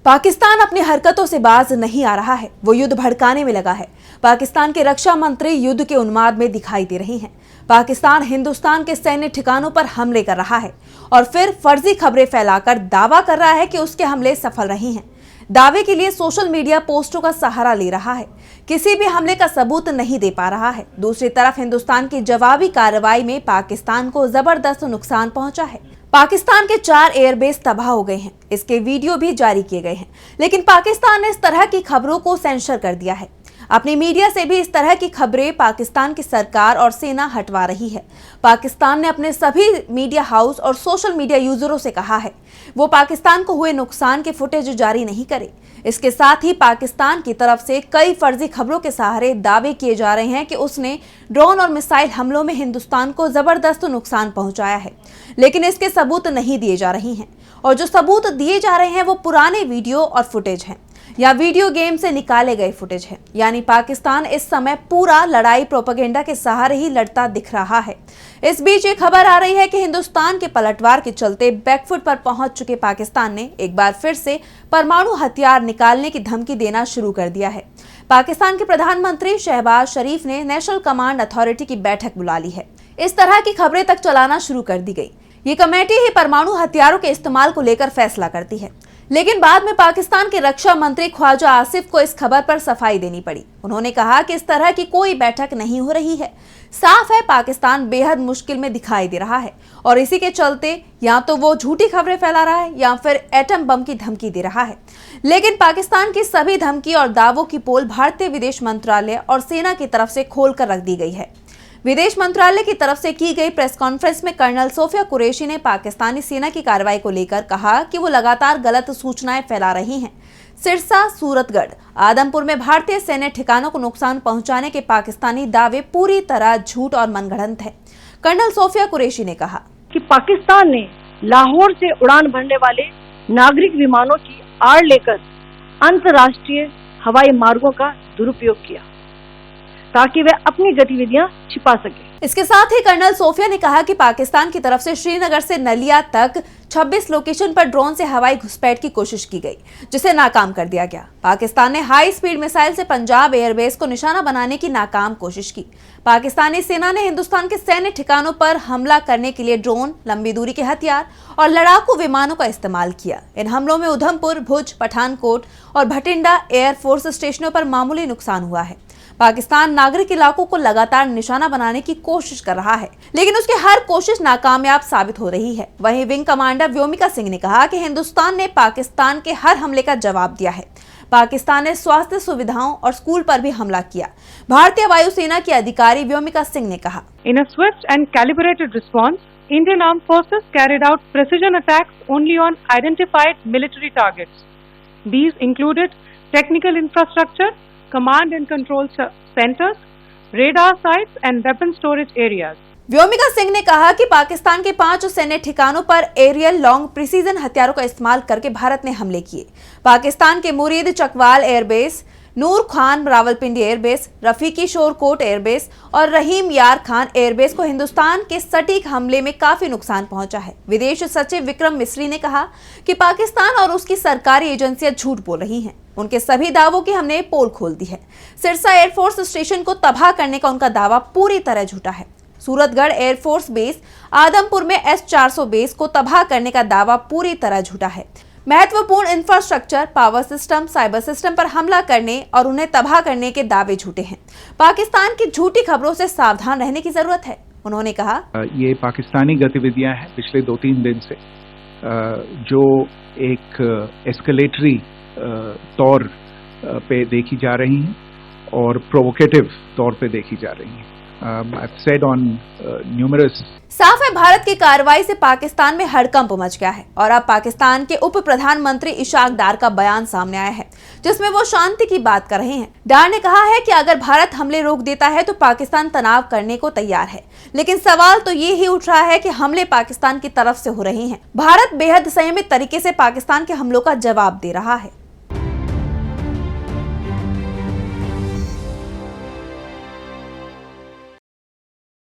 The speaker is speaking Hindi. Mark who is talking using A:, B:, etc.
A: पाकिस्तान अपनी हरकतों से बाज नहीं आ रहा है, वो युद्ध भड़काने में लगा है। पाकिस्तान के रक्षा मंत्री युद्ध के उन्माद में दिखाई दे रही हैं। पाकिस्तान हिंदुस्तान के सैन्य ठिकानों पर हमले कर रहा है और फिर फर्जी खबरें फैलाकर दावा कर रहा है कि उसके हमले सफल रहे हैं। दावे के लिए सोशल मीडिया पोस्टों का सहारा ले रहा है, किसी भी हमले का सबूत नहीं दे पा रहा है। दूसरी तरफ हिंदुस्तान की जवाबी कार्रवाई में पाकिस्तान को जबरदस्त नुकसान पहुंचा है। पाकिस्तान के 4 एयरबेस तबाह हो गए हैं, इसके वीडियो भी जारी किए गए हैं। लेकिन पाकिस्तान ने इस तरह की खबरों को सेंसर कर दिया है। अपनी मीडिया से भी इस तरह की खबरें पाकिस्तान की सरकार और सेना हटवा रही है। पाकिस्तान ने अपने सभी मीडिया हाउस और सोशल मीडिया यूजरों से कहा है वो पाकिस्तान को हुए नुकसान के फुटेज जारी नहीं करे। इसके साथ ही पाकिस्तान की तरफ से कई फर्जी खबरों के सहारे दावे किए जा रहे हैं कि उसने ड्रोन और मिसाइल हमलों में हिंदुस्तान को जबरदस्त नुकसान पहुंचाया है, लेकिन इसके सबूत नहीं दिए जा रहे हैं। और जो सबूत दिए जा रहे हैं वो पुराने वीडियो और फुटेज हैं या वीडियो गेम से निकाले गए फुटेज है। यानी पाकिस्तान इस समय पूरा लड़ाई प्रोपेगेंडा के सहारे ही लड़ता दिख रहा है। इस बीच ये खबर आ रही है कि हिंदुस्तान के पलटवार के चलते बैकफुट पर पहुंच चुके पाकिस्तान ने एक बार फिर से परमाणु हथियार निकालने की धमकी देना शुरू कर दिया है। पाकिस्तान के प्रधानमंत्री शहबाज शरीफ ने नेशनल कमांड अथॉरिटी की बैठक बुला ली है। इस तरह की खबरें तक चलाना शुरू कर दी गई। ये कमेटी ही परमाणु हथियारों के इस्तेमाल को लेकर फैसला करती है। लेकिन बाद में पाकिस्तान के रक्षा मंत्री ख्वाजा आसिफ को इस खबर पर सफाई देनी पड़ी। उन्होंने कहा कि इस तरह की कोई बैठक नहीं हो रही है। साफ है पाकिस्तान बेहद मुश्किल में दिखाई दे रहा है और इसी के चलते या तो वो झूठी खबरें फैला रहा है या फिर एटम बम की धमकी दे रहा है। लेकिन पाकिस्तान की सभी धमकी और दावों की पोल भारतीय विदेश मंत्रालय और सेना की तरफ से खोल कर रख दी गई है। विदेश मंत्रालय की तरफ से की गई प्रेस कॉन्फ्रेंस में कर्नल सोफिया कुरैशी ने पाकिस्तानी सेना की कार्रवाई को लेकर कहा कि वो लगातार गलत सूचनाएं फैला रही हैं। सिरसा, सूरतगढ़, आदमपुर में भारतीय सैन्य ठिकानों को नुकसान पहुंचाने के पाकिस्तानी दावे पूरी तरह झूठ और मनगढ़ंत है। कर्नल सोफिया कुरैशी ने कहा
B: कि पाकिस्तान ने लाहौर से उड़ान भरने वाले नागरिक विमानों की आड़ लेकर अंतर्राष्ट्रीय हवाई मार्गों का दुरुपयोग किया ताकि वे अपनी गतिविधियां छिपा सके।
A: इसके साथ ही कर्नल सोफिया ने कहा कि पाकिस्तान की तरफ से श्रीनगर से नलिया तक 26 लोकेशन पर ड्रोन से हवाई घुसपैठ की कोशिश की गई, जिसे नाकाम कर दिया गया। पाकिस्तान ने हाई स्पीड मिसाइल से पंजाब एयरबेस को निशाना बनाने की नाकाम कोशिश की। पाकिस्तानी सेना ने हिंदुस्तान के सैन्य ठिकानों पर हमला करने के लिए ड्रोन, लंबी दूरी के हथियार और लड़ाकू विमानों का इस्तेमाल किया। इन हमलों में उधमपुर, भुज, पठानकोट और भटिंडा एयरफोर्स स्टेशनों पर मामूली नुकसान हुआ है। पाकिस्तान नागरिक इलाकों को लगातार निशाना बनाने की कोशिश कर रहा है, लेकिन उसकी हर कोशिश नाकामयाब साबित हो रही है। वहीं विंग कमांडर व्योमिका सिंह ने कहा कि हिंदुस्तान ने पाकिस्तान के हर हमले का जवाब दिया है। पाकिस्तान ने स्वास्थ्य सुविधाओं और स्कूल पर भी हमला किया। भारतीय वायुसेना की अधिकारी व्योमिका सिंह ने कहा,
C: In a swift and calibrated response, Indian Armed Forces carried out precision attacks only on identified military targets. These included technical infrastructure, command and control centers, radar sites and weapon storage areas.
A: Vyomika Singh ने कहा कि पाकिस्तान के 5 सैन्य ठिकानों पर एरियल लॉन्ग प्रिसीजन हथियारों का इस्तेमाल करके भारत ने हमले किए। पाकिस्तान के Murid Chakwal airbase, Noor Khan Rawalpindi airbase, Rafiqui Shorkot airbase और रहीम यार खान एयरबेस को हिंदुस्तान के सटीक हमले में काफी नुकसान पहुंचा है। विदेश सचिव विक्रम मिस्री ने कहा कि पाकिस्तान और उसकी सरकारी एजेंसियां झूठ बोल रही हैं। उनके सभी दावों की हमने पोल खोल दी है। सिरसा एयरफोर्स स्टेशन को तबाह करने का उनका दावा पूरी तरह झूठा है। सूरतगढ़ एयरफोर्स बेस, आदमपुर में S-400 बेस को तबाह करने का दावा पूरी तरह झूठा है। महत्वपूर्ण infrastructure, power system, cyber system पर हमला करने और उन्हें तबाह करने के दावे झूठे हैं। पाकिस्तान की झूठी खबरों से सावधान रहने की जरूरत है। उन्होंने कहा,
D: ये पाकिस्तानी गतिविधियां हैं पिछले 2-3 दिन से, जो एक एस्केलेटरी तौर पे देखी जा रही हैं और प्रोवोकेटिव तौर पे देखी जा रही हैं। I've said on numerous.
A: साफ है भारत की कार्रवाई से पाकिस्तान में हड़कंप मच गया है और अब पाकिस्तान के उप प्रधानमंत्री इशाक डार का बयान सामने आया है, जिसमें वो शांति की बात कर रहे हैं। डार ने कहा है कि अगर भारत हमले रोक देता है तो पाकिस्तान तनाव करने को तैयार है, लेकिन सवाल तो ये ही उठ रहा है कि हमले पाकिस्तान की तरफ से हो रहे हैं। भारत बेहद संयमित तरीके से पाकिस्तान के हमलों का जवाब दे रहा है।